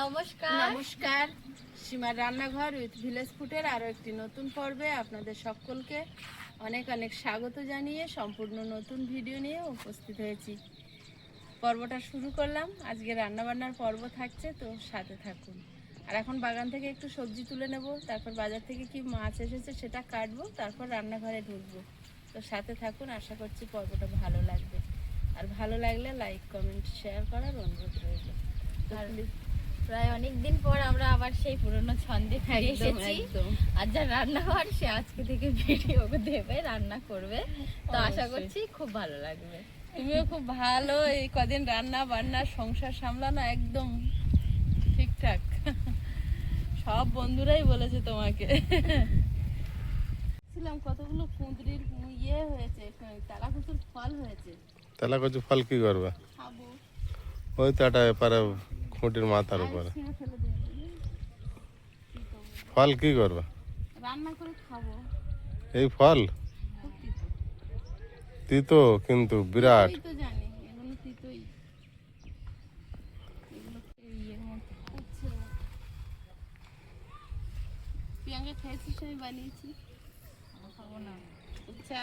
নমস্কার সীমার রান্নাঘর উইথ ভিলেজ ফুডের আরও একটি নতুন পর্বে আপনাদের সকলকে অনেক অনেক স্বাগত জানিয়ে সম্পূর্ণ নতুন ভিডিও নিয়ে উপস্থিত হয়েছি। পর্বটা শুরু করলাম। আজকে রান্নাবান্নার পর্ব থাকছে, তো সাথে থাকুন। আর এখন বাগান থেকে একটু সবজি তুলে নেব, তারপর বাজার থেকে কি মাছ এসেছে সেটা কাটবো, তারপর রান্নাঘরে ঢুকবো। তো সাথে থাকুন, আশা করছি পর্বটা ভালো লাগবে। আর ভালো লাগলে লাইক কমেন্ট শেয়ার করার অনুরোধ রইল। প্রায় অনেকদিন পর আমরা আবার সেই পুরনো ছন্দে ফিরে এসেছি। আর যা রান্নাঘর সে আজকে থেকে ভিডিও দেবে, রান্না করবে, তো আশা করছি খুব ভালো লাগবে। তুমিও খুব ভালো, এই কদিন রান্না বান্না সংসার সামলানো একদম ঠিকঠাক। সব বন্ধুরাই বলেছে তোমাকে। ছিলাম কতগুলো কুঁদরির ইয়ে হয়েছে, তেলাকুচুর ফল হয়েছে। তেলাকুচু ফল কি করবে? খাবো। ওই তো একটা এপারে খুঁটির মাথার উপরে ফল কি করবে? রান্না করে খাবো। এই ফল তিতো, কিন্তু বিরাট। তো জানি এগুলো তিতোই, এগুলো ইয়ের মতো উচ্ছে। প্রিয়াঙ্কা খেয়েছিস? আমি বানিয়েছি, খাবো না। উচ্ছে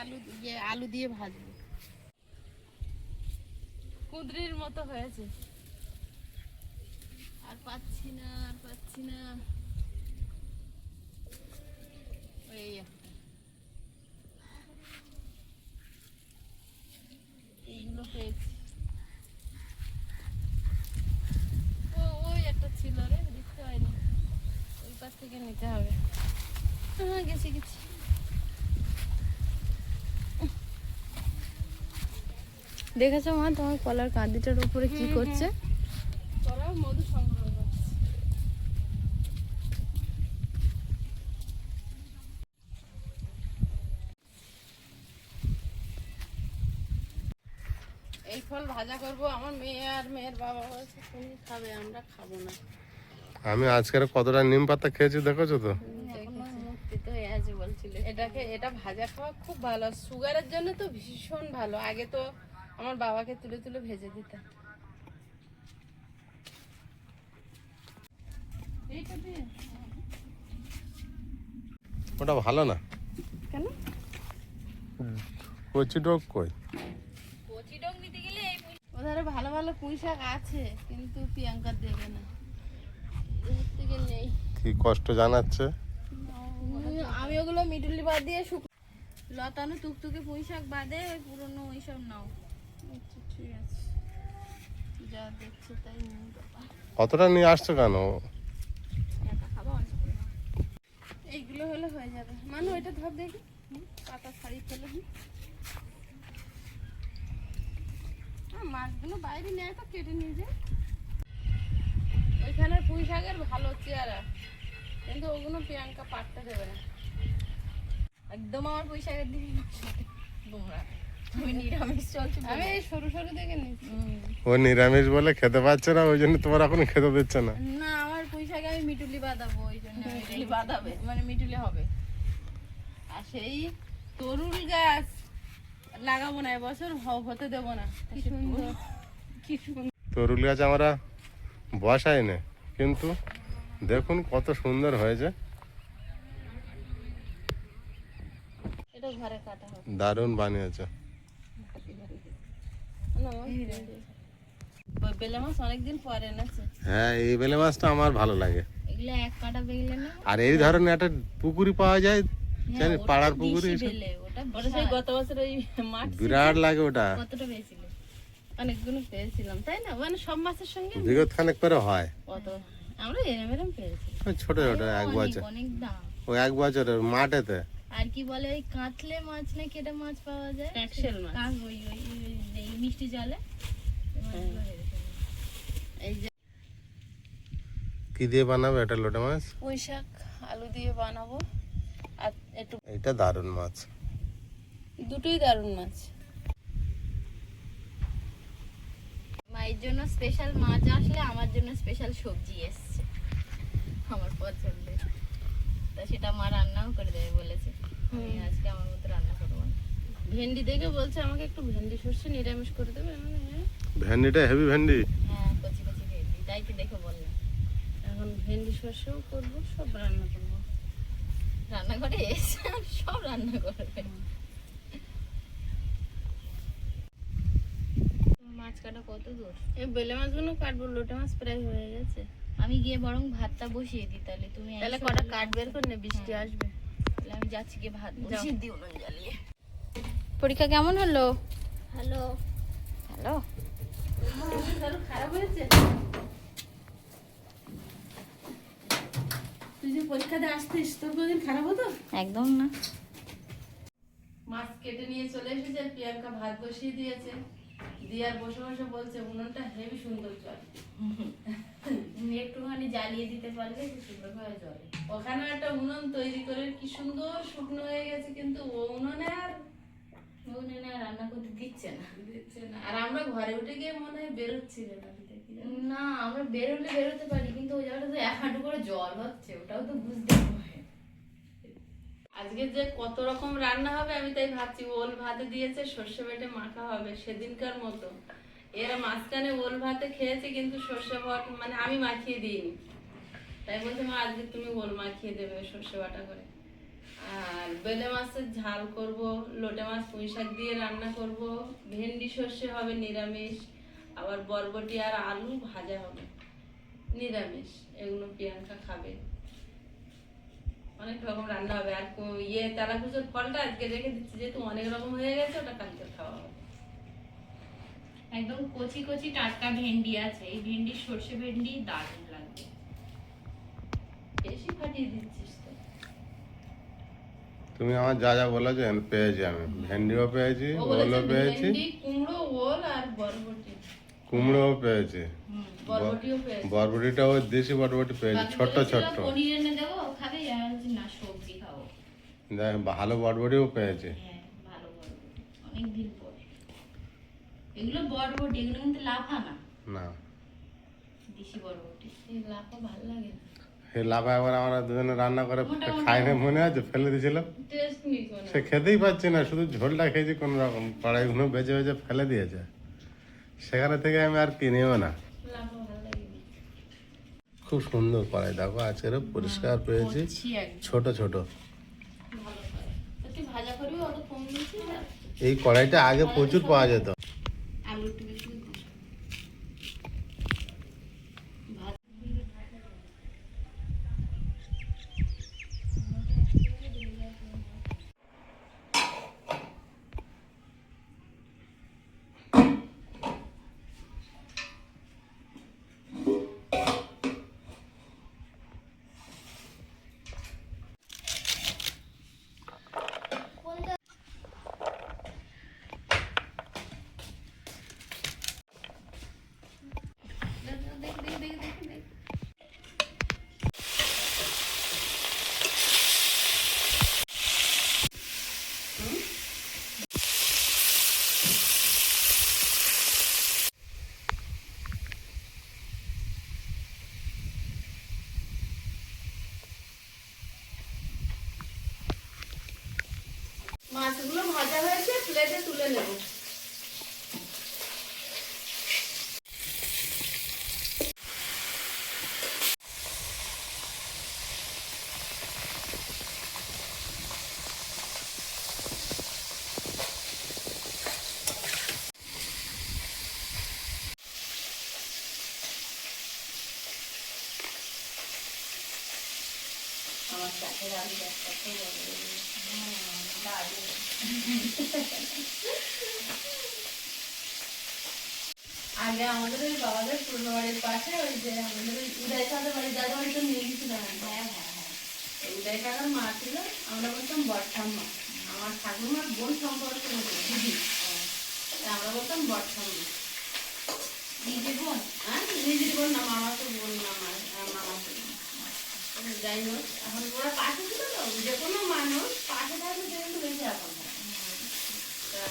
আলু দিয়ে ভাজবো। কুঁদরির মতো হয়েছে। আর পাচ্ছি না এই এইগুলো পেয়েছি। ওই একটা ছিল রে, দেখতে হয়নি, ওই পাশ থেকে নিতে হবে। হ্যাঁ গেছি। দেখেছো মা তোমার কলার কাঁদিটার উপরে কি করছে? তোরা মধু সংগ্রহ করছে। এই ফল ভাজা করব। আমার মেয়ে আর মেয়ের বাবা বলছে তুমি খাবে, আমরা খাবো না। আমি আজকের কতটা নিম পাতা খেয়েছি দেখেছো তো? মুক্তি তো আছে বলছিল। এটা ভাজা খাওয়া খুব ভালো, সুগারের জন্য তো ভীষণ ভালো। আগে তো আমার বাবাকে তুলে তুলে ভেজে দিতাম। ওটা ভালো না। কেন? কচি ডোক কই? কচি ডোক নিতে গেলে ওধারে ভালো ভালো পুঁই শাক আছে, কিন্তু প্রিয়াঙ্কা দেবে না, থেকে নেই। কি কষ্ট জানাচ্ছে। আমি ওগুলো মিটুলি বাদ দিয়ে লতানো টুকটুকে পুঁই শাক বাদে ওই পুরনো ওইসব নাও। আচ্ছা ঠিক আছে, যা দেখছে তাই নিয়ে বাবা। কতটা নিয়ে আসছো কেন? একা খাবো, এইগুলো হলে হয়ে যাবে। মানু এটা ধর দেখি, পাতা ছাড়িয়ে ফেলে দিই। মাছগুলো বাইরে নেয় তো কেটে নিয়ে যায়। ওইখানে পুঁই শাকের ভালো চেয়ারা, কিন্তু ওগুলো প্রিয়াঙ্কা পাটতে দেবে না। একদম আমার পুঁই শাকের দিকে তোমরা, তুমি নিরামিষ চলছে। আমি এই সরু সরু দেখে নিচ্ছি। ও নিরামিষ বলে খেতে পাচ্ছে না, ওই জন্য তোমার এখন খেতে দিচ্ছে না। না, আমার পুঁই শাকে আমি মিটুলি বাঁধাবো, ওই জন্য মিটুলি বাঁধাবে, মানে মিটুলি হবে। আর সেই তরুল গাছ লাগাবো না এবছর, হতে দেবো না। কি সুন্দর। তরুল গাছ আমরা বসাই না, কিন্তু দেখুন কত সুন্দর হয়েছে। এটা ঘরে কাটা হবে। দারুণ বানিয়েছে। বেলে মাছ অনেকদিন পরে এনেছে। হ্যাঁ, এই বেলে মাছটা আমার ভালো লাগে। এগুলো এক কাটা বেগলে না। আর এই ধরনের একটা পুকুরি পাওয়া যায়, জানি পাড়ার পুকুরি, ওটা সেই গত বছর ওই মাছ বিরাট লাগে ওটা। কতটা পেয়েছিল? অনেকগুলো পেয়েছিলাম, তাই না? মানে সব মাছের সঙ্গে বিগত খানেক করে হয়। কত আমরা এরম পেয়েছি। ওই ছোট ছোট এক বছর, অনেক দাম। ওই এক বছরের মাঠেতে। আর কি বলে ওই কাতলে মাছ না কেটে মাছ পাওয়া যায়, ট্যাক্সেল মাছ। এই মিষ্টি জলে এই যে কি দিয়ে বানাবে এটা? লোটে মাছ, পুঁই শাক আলু দিয়ে বানাবো। আর একটু, এটা দারুণ মাছ, দুটোই দারুণ মাছ। মায়ের জন্য স্পেশাল মাছ আসলে আমার জন্য স্পেশাল সবজি এসছে আমার পছন্দের, তা সেটা মা রান্নাও করে দেবে বলেছে। আমি আজকে আমার মতো রান্না করবো না। ভেন্ডি দেখে বলছে আমাকে একটু ভেন্ডি সর্ষে নিরামিষ করে দেবে। ভেন্ডিটা হেভি ভেন্ডি। হ্যাঁ, কচি কচি ভেন্ডি, তাই তো দেখে বললাম। এখন ভেন্ডি সর্ষেও করবো, সব রান্না করবো। রান্নাঘরে এসে আর সব রান্না করবে। মাছ কাটা কত দূর? এই বেলে মাছগুলো কাটবো, লোটে মাছ প্রায় হয়ে গেছে। আমি গিয়ে বরং ভাতটা বসিয়ে দিই, তাহলে তুমি তাহলে এসো। কটা কাট বের করে নে, বৃষ্টি আসবে। তাহলে আমি যাচ্ছি গিয়ে ভাত যাও। বসিয়ে দিই উনুন জ্বালিয়ে। পরীক্ষা কেমন হলো? Hello, hello. খারাপ হয়েছে? তুই যে পরীক্ষাতে আসতিস, তোর কোনদিন খারাপ হতো? একদম না। মাছ কেটে নিয়ে চলে এসেছে, আর প্রিয়াঙ্কা ভাত বসিয়ে দিয়েছে। দিয়ে আর বসে বসে বলছে উনুনটা হেবি সুন্দর জল। একটুখানি জ্বালিয়ে দিতে পারলে সুন্দর হয়ে জলে। ওখানে একটা উনুন তৈরি করে কি সুন্দর শুকনো হয়ে গেছে, কিন্তু ও উনুনে আর রান্না করতে দিচ্ছে না। দিচ্ছে না। আর আমরা ঘরে উঠে গিয়ে মনে হয় বেরোচ্ছি না। না, আমরা বেরোতে পারি, কিন্তু ওই জায়গাটা তো 1 হাঁটু করে জল হচ্ছে, ওটাও তো বুঝতে হবে। আজকে যে কত রকম রান্না হবে আমি তাই ভাবছি। ওল ভাতে দিয়েছে, সর্ষে বেটে মাখা হবে সেদিনকার মতো। এরা মাঝখানে ওল ভাতে খেয়েছে, কিন্তু সর্ষে ভাত মানে আমি মাখিয়ে দিইনি। তাই বলছে মা আজকে তুমি ওল মাখিয়ে দেবে সর্ষে বাটা করে। আর বেলে মাছের ঝাল করব, লোটে মাছ পুঁই শাক দিয়ে রান্না করব, ভেন্ডি সর্ষে হবে নিরামিষ, আবার বরবটি আর আলু ভাজা হবে নিরামিষ। এগুলো প্রিয়াঙ্কা খাবে। অনেক রকম রান্না হবে। আর তেলাকুচোর ফলটা আজকে রেখে দিচ্ছি, যেহেতু অনেক রকম হয়ে গেছে, ওটা কালকে খাওয়া হবে। একদম কচি কচি টাটকা ভেন্ডি আছে, এই ভেন্ডি সর্ষে ভেন্ডি দারুণ লাগবে। বেশি ফাটিয়ে দিচ্ছিস তো। তুমি আমার যা যা বলেছো পেয়েছি, আমি ভেন্ডিও পেয়েছি, ও বলেছে ওলও পেয়েছি, ভেন্ডি, কুমড়ো, ওল আর বরবটি। কুমড়োও পেয়েছি, বরবটিও পেয়েছি। বরবটিটাও দেশি বরবটি পেয়েছি, ছোট্ট ছোট্ট। পনির এনে দেবো, খাবে? না, সবজি খাবো। দেখ ভালো বরবটিও পেয়েছি। হ্যাঁ, ভালো বরবটি, অনেকদিন পর। এগুলো বরবটি, এগুলো কিন্তু লাফা না, না দেশি বরবটি। এই লাফা ভালো লাগে না, সেই লাভা একবার আমরা দুজনে রান্না করে খাই না, মনে আছে ফেলে দিয়েছিলাম। টেস্ট নেই কোনো। সে খেতেই পাচ্ছি না, শুধু ঝোলটা খেয়েছি কোন রকম, কড়াইগুলো বেজে বেজে ফেলে দিয়েছে। সেখানে থেকে আমি আর কিনেও না। লাফা ভালো লাগে না। খুব সুন্দর কড়াই, দেখো আজকের পরিষ্কার পেয়েছি, করছি একদম ছোট ছোট। ভালো করে। তো তুই ভাজা করবি, অত কম দিয়েছি না। এই কড়াইটা আগে প্রচুর পাওয়া যেত। আলু একটু বেশি দিস। ভাত মাছগুলো ভাজা হয়েছে, প্লেটে তুলে নেব। আমার চাষের আলু একসাথে দারুণ। আগে আমাদের ওই বাবাদের পুরনো বাড়ির পাশে ওই যে আমাদের ওই উদয় কাকার বাড়ি, দাদা বাড়িতে নিয়ে গেছিলাম। হ্যাঁ হ্যাঁ হ্যাঁ, ওই উদয় কাকার মা ছিল, আমরা বলতাম বটঠাম্মা। আমার ঠাকুমার বোন সম্পর্কে দিদি, আমরা বলতাম বটঠাম্মা। নিজে বোন? হ্যাঁ, নিজের বোন না, মামা তো বোন না, মামা তো। যাই হোক, এখন ওরা পাশে ছিল তো, যে কোনো মানুষ পাশে থাকলে সে কিন্তু বেশি আপন হয়। তা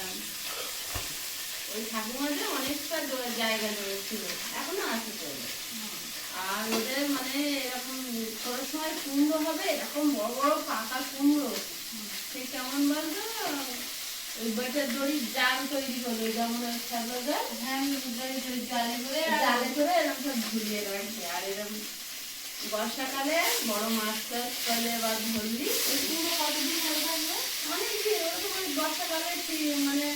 ওই ঠাকুমাদের অনেকটা জায়গা ছিল, এখনো আছে তো। আর ওদের মানে এরকম ছোট সময় কুমড়ো হবে, এরকম বড় বড় পাকা কুমড়ো, সে কেমন বলতো, ওই বেটের দড়ির জাল তৈরি করবে, যেমন ওই ছাগল জাল। হ্যাঁ, জালে করে জালে করে এরকম সব ঝুলিয়ে রাখবে। আর এরকম বর্ষাকালে বড় মাছ টাছ পেলে এবার ধরলি এগুলো কতদিন ভালো থাকবে? অনেক দিন ওরকম ওই বর্ষাকালে মানে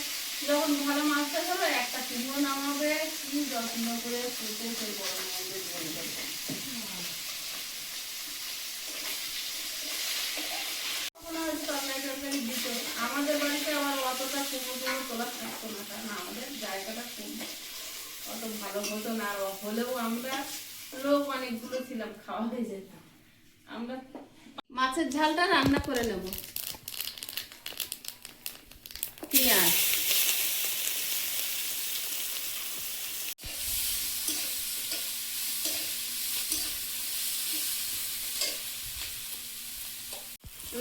যখন ভালো মাছ টাছ হলো একটা কিলো নামাবে, কি যত্ন করে পুঁতে সেই বড় মাছদের ধরে দেবে। তখন হয়তো তরকারি টরকারি দিত। আমাদের বাড়িতে আবার অতটা কুমড়ো তোলা থাকতো না, কারণ আমাদের জায়গাটা কম, অত ভালো হতো না। আর হলেও আমরা লোক অনেকগুলো ছিলাম, খাওয়া হয়ে যেত। আমরা মাছের ঝালটা রান্না করে নেব। পেঁয়াজ,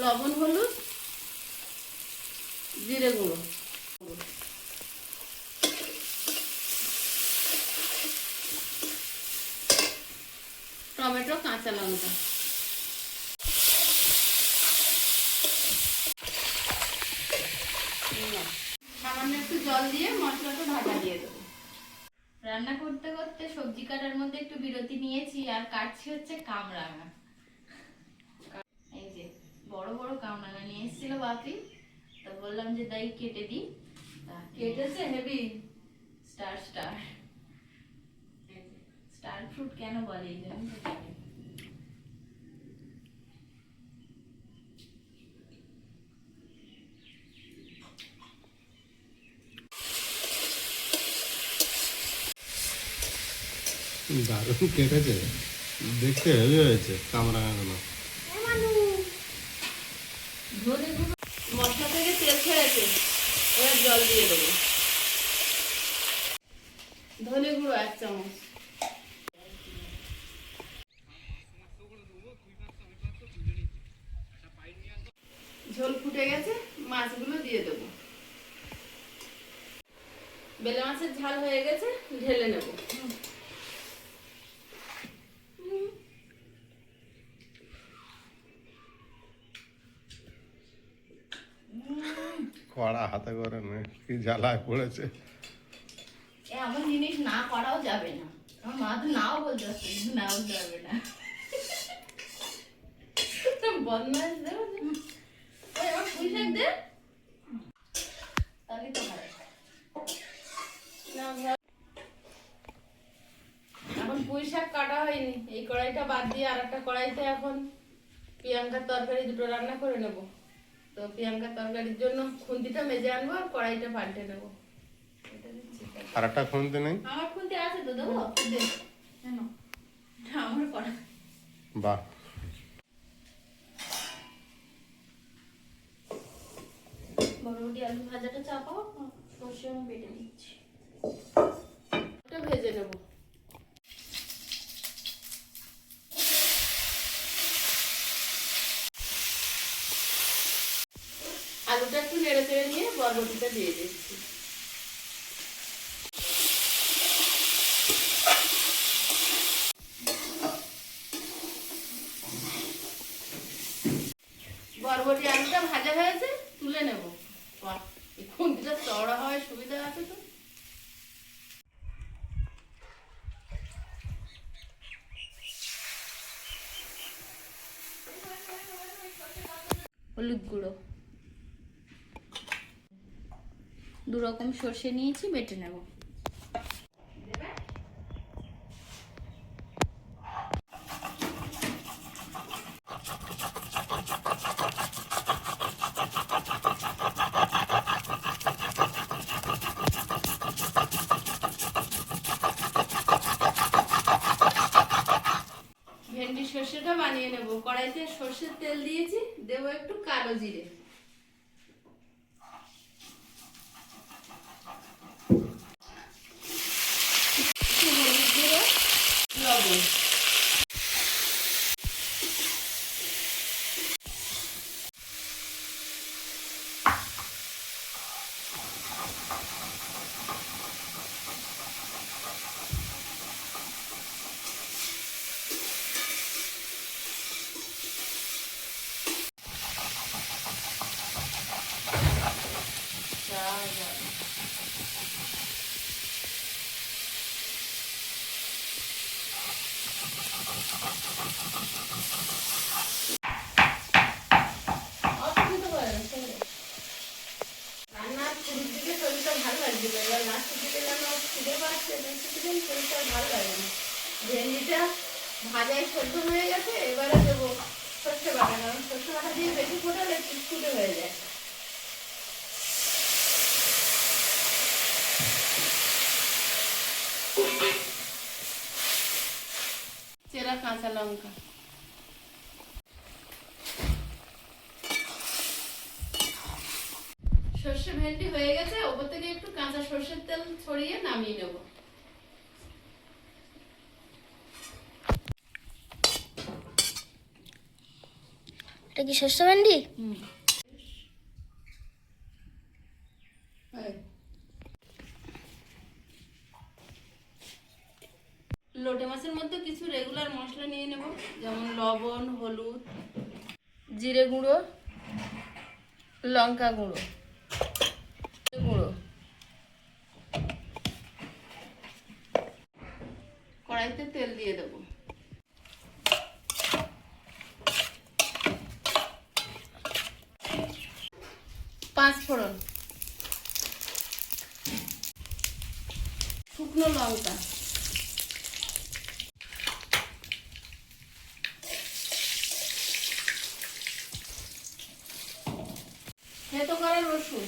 লবণ, হলুদ, জিরে গুঁড়ো, টমেটো, কাঁচা লঙ্কা, সামান্য একটু জল দিয়ে মশলাটা ঢাকা দিয়ে দেবো। রান্না করতে করতে সবজি কাটার মধ্যে একটু বিরতি নিয়েছি, আর কাটছি হচ্ছে কামরাঙা। এই যে বড় বড় কামরাঙা নিয়ে এসেছিল বাপি, তো বললাম যে তাই কেটে দিই। তা কেটেছে heavy. Star star star fruit কেন বলে এই জন্য তো জানি। দারুণ কেটেছে, দেখতে হেভি হয়েছে কামরাঙাগুলো। মশলা থেকে তেল ছেড়েছে, এবার জল দিয়ে দেবো। ধনে গুঁড়ো 1 চামচ, ঝোল ফুটে গেছে, মাছগুলো দিয়ে দেবো। বেলে মাছের ঝাল হয়ে গেছে, ঢেলে নেব। কড়া হাতে করে নে, কি জ্বালায় পড়েছে। এমন জিনিস না করাও যাবে না। আমার মা তো নাও বলতে পারছে, কিন্তু নাও যাবে না। বদমাইশ দেবো। ওই আমার পুঁই শাক দে। তাহলে তো হয়। না, এখন পুঁই শাক কাটা হয়নি, এই কড়াইটা বাদ দিয়ে আর একটা কড়াইতে এখন প্রিয়াঙ্কার তরকারি দুটো রান্না করে নেব। তো প্রিয়াঙ্কার তরকারির জন্য খুন্তিটা মেজে আনবো আর কড়াইটা পাল্টে নেবো। আর একটা খুনতে নেই? আমার খুলতে আছে তো, দেবো? দে। কেন? আমার করা। বাহ, বরবটি আলু ভাজাটা চাপাও, সর্ষে আমি বেটে দিচ্ছি। এটা ভেজে নেব। আলুটা একটু নেড়ে চেড়ে নিয়ে বরবটিটা দিয়ে দিচ্ছি। বরবটি আলুটা ভাজা হয়েছে, তুলে নেব। বাহ, এই খুন্তিটা চওড়া হওয়ার সুবিধা আছে তো। হলুদ গুঁড়ো, 2 রকম সর্ষে নিয়েছি, বেটে নেব। ভেন্ডি সর্ষেটা বানিয়ে নেব। কড়াইতে সর্ষের তেল দিয়েছি, দেবো একটু কালো জিরে, একটু হলুদ গুঁড়ো, লবণ, রান্নার শুরুর দিকে শরীরটা ভালো লাগছিল, এবার লাস্টের দিকে যেন খিদে পাচ্ছে, কিছুদিন শরীরটা ভালো লাগে না। ভেন্ডিটা ভাজায় সেদ্ধ হয়ে গেছে, এবারে দেবো সর্ষে বাটা, কারণ সর্ষে বাটা দিয়ে বেশি ফোটালে ফুটফুটে হয়ে যায়। চেরা কাঁচা লঙ্কা, সর্ষে ভেন্ডি হয়ে গেছে, ওপর থেকে একটু কাঁচা সর্ষের তেল ছড়িয়ে নামিয়ে নেব। এটা কি শস্য ভেন্ডি? লোটে মাছের মধ্যে কিছু রেগুলার মশলা নিয়ে নেব, যেমন লবণ, হলুদ, জিরে গুঁড়ো, লঙ্কা গুঁড়ো, গুঁড়ো। কড়াইতে তেল দিয়ে দেবো। পাঁচ ফোড়ন, শুকনো লঙ্কা, থেতো করা রসুন,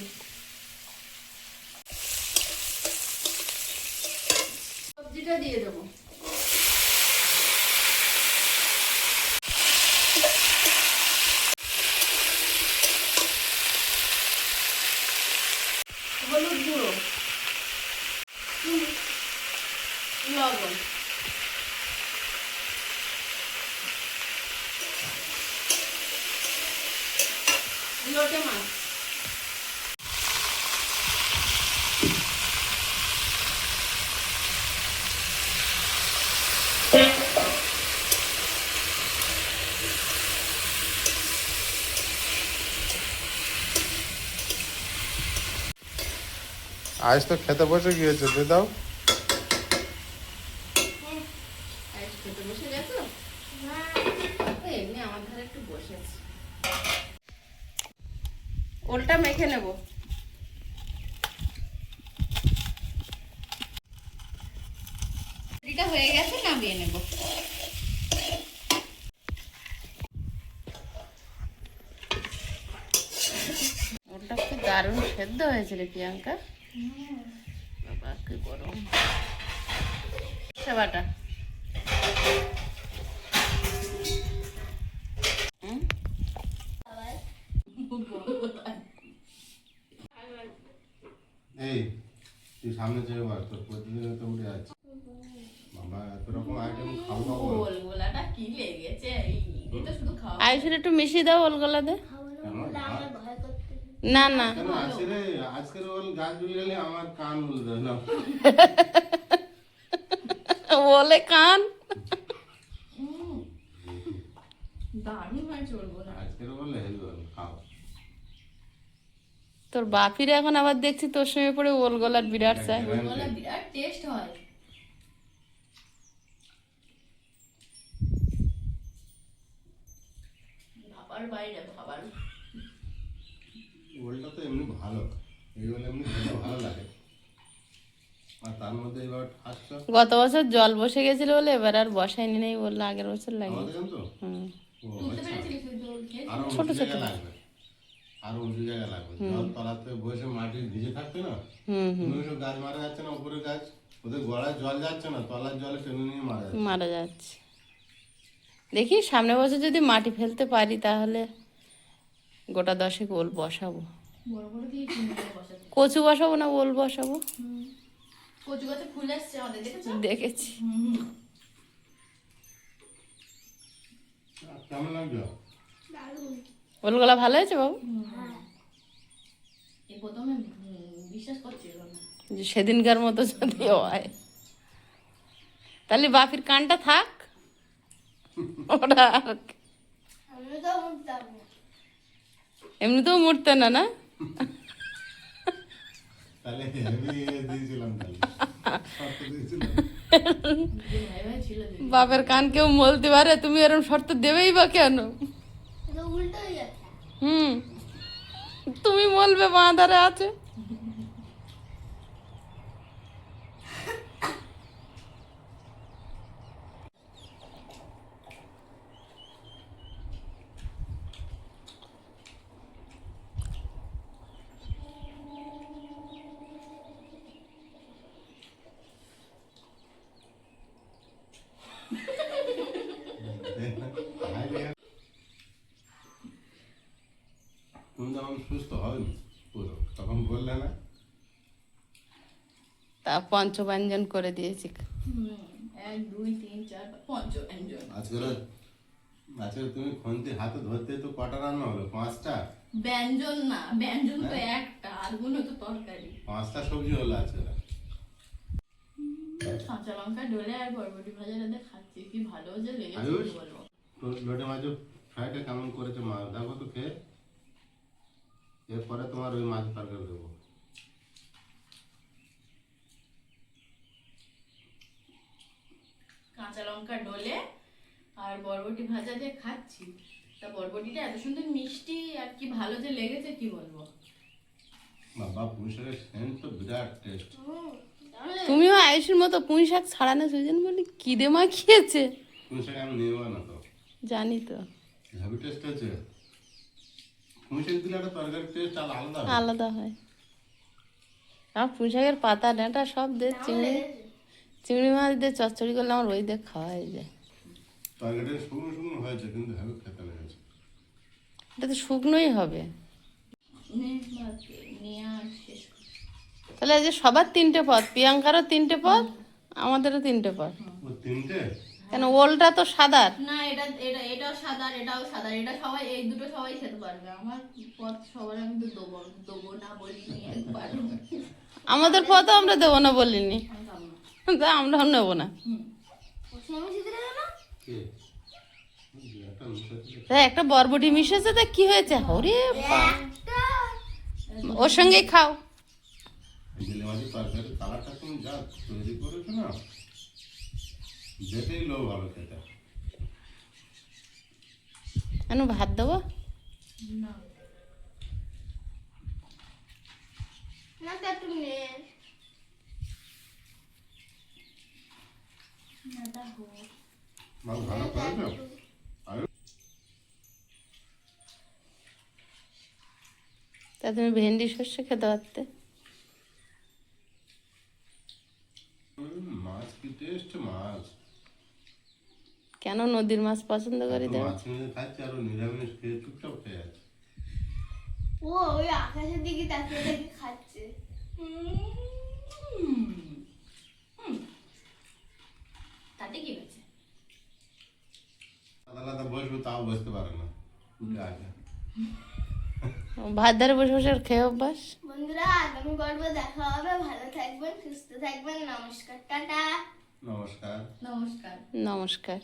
সবজিটা দিয়ে দেবো। হলুদ গুঁড়ো, লবণ, লোটে মাছ, আজ তো খেতে বসে গিয়েছে, দিয়ে দাও। খেতে বসে গেছো? এমনি আমার ধারে একটু বসেছি। ওলটা মেখে নেব। এটা হয়ে গেছে, নামিয়ে নেব। ওলটা খুব দারুণ সেদ্ধ হয়েছে রে প্রিয়াঙ্কা। বাবা কি গরম। বাটা এই তুই সামনে চেয়ে বল, তোর প্রতিদিন তো উঠে যাচ্ছে। বাবা এত রকম আইটেম খাবো ওলগোলাটা কি লেগেছে, এটা শুধু খাওয়া। আইসের একটু মিশিয়ে দাও ওলগোলা দে। না না কেন আজকে আজকের ওল গাছ ঝুলে গেলে আমার কান উলবে না। ওলে কান দারুণ হয়েছে ওলগোলা। আজকের ওল হেভি ওল, খাও। তোর বাপির এখন আবার দেখছি তোর সঙ্গে পড়ে ওলগোলার বিরাট চাই। ওলগোলা বিরাট টেস্ট হয়। ভাবার বাইরে ভাবার। ওলটা তো এমনি ভালো, এই ওল এমনি খেতে ভালো লাগে। আর তার মধ্যে এবার আসছো গত বছর জল বসে গেছিল বলে এবার আর বসায়নি, নেই বললো আগের বছর লাগে। আমাদের তো হুম ও আচ্ছা। আরো ছোট ছোট লাগবে, আরো উঁচু জায়গা লাগবে। জল তলাতে বসে মাটি ভিজে থাকতো না, হুম হুম ওইসব গাছ মারা যাচ্ছে না, উপরে গাছ ওদের গড়ায় জল যাচ্ছে না, তলার জলে টেনে নিয়ে মারা যাচ্ছে। মারা যাচ্ছে। দেখি সামনে বছর যদি মাটি ফেলতে পারি তাহলে গোটা 10 ওল বসাবো। বড় বড় দিয়ে কিনে বসাতে। কচু বসাবো না ওল বসাবো। কচু গাছে ফুল আসছে আমাদের, দেখেছো? দেখেছি। কেমন লাগলো? ওলগুলা ভালো হয়েছে বাবু? এই প্রথমে বিশ্বাস করছিল না। যে সেদিনকার মতো যদি হয় তাহলে বাপির কানটা থাক, ওটা আর এমনিতেও মরতে না না। তাহলে হেভি দিয়েছিলাম, তাহলে শর্ত দিয়েছিলাম। ভাই ভাই ছিল দুই। বাপের কান কেউ বলতে পারে, তুমি এরকম শর্ত দেবেই বা কেন? এটা উল্টো হয়ে যাচ্ছে। হুম, তুমি বলবে মা ধারে আছে। তুমি যখন সুস্থ হয়নি পুরো, তখন বললে না? তা পঞ্চব্যঞ্জন করে দিয়েছি। 1 2 3 4 5 আজকে তুমি খন্তি হাতে ধরতে তো কটা রান্না হলো? 5টা? ব্যঞ্জন না, ব্যঞ্জন তো একটা, আর গুলো তো তরকারি। 5টা সবজি হলো আজকে। কাঁচা লঙ্কা ডলে আর বরবটি ভাজাটা খাচ্ছি, কি ভালো যে লেগেছে আয়ুষ? কি বলবো। তো লোটে মাছ ফ্রাইটা কেমন করেছে মা, দেখো তো খেয়ে। এরপরে তোমার ওই মাছ তরকারি দেবো। কাঁচা লঙ্কা ডলে আর বরবটি ভাজা দিয়ে খাচ্ছি, তা বরবটিটা এত সুন্দর মিষ্টি আর কি ভালো যে লেগেছে কি বলবো। বাবা পুঁইশাকের সেন্ট তো বিরাট টেস্ট। তুমিও আয়ুষের মতো পুঁই শাক ছাড়ানো সুজন বলি কি দে মাখিয়েছে। পুঁইশাক আমি নেবো না তো, জানি তো, হেভি টেস্ট আছে। পুঁইশাক দিলে একটা তরকারির টেস্ট আলাদা হয়। আলাদা হয়। আর পুঁই শাকের পাতা ডাঁটা সব দে, চিংড়ি মাছ দিয়ে চচ্চড়ি করলে আমার ওই দিয়ে খাওয়া হয়ে যায়। তরকারিটা শুকনো শুকনো হয়েছে কিন্তু হেভি খেতে লেগেছে। এটা তো শুকনোই হবে। নিয়ে আর শেষ করি। তাহলে এই যে সবার 3টে পদ, প্রিয়াঙ্কারও 3টে পদ, আমাদেরও 3টে পদ। ও 3টে? কেন ওলটা তো সাদার। না, এটাও সাদা, এটাও সাদা, এটা সবাই এই দুটো সবাই খেতে পারবে। আমার পথ সবার আমি তো দেবো না বলিনি একবার। আমাদের পদও আমরা দেবো না বলিনি, তা আমরাও নেবো না। কে? একটা মিশে দিলে। তা একটা বরবটি মিশেছে, তা কি হয়েছে? হরে ওর সঙ্গেই খাও। জেলে মাছের তরকারির কালারটা তুমি যা তৈরি করেছো না, দেখেই লোক ভালো খেতে। কেন ভাত দেবো? না, না তো একটু নে। এটা হোক। মাছ ভালো করেছো? তা তুমি ভেন্ডি শস্য খেতে পারতে। মাছ কি টেস্ট মাছ। কেন নদীর মাছ পছন্দ করি দেবো? মাছ নিয়ে খাচ্ছে আর ও নিরামিষ খেয়ে চুপচাপ খেয়ে আছে। ও ওই আকাশের দিকে তাকিয়ে তাকিয়ে খাচ্ছে। তাতে কি হয়েছে? আলাদা আলাদা বসবো তাও বসতে পারে না, উঠে আসে। ভাত ধারে বসে বসে আর খেয়ে অভ্যাস। বন্ধুরা আগামী পর্বে দেখা হবে, ভালো থাকবেন, সুস্থ থাকবেন, নমস্কার, টাটা। নমস্কার। নমস্কার। নমস্কার।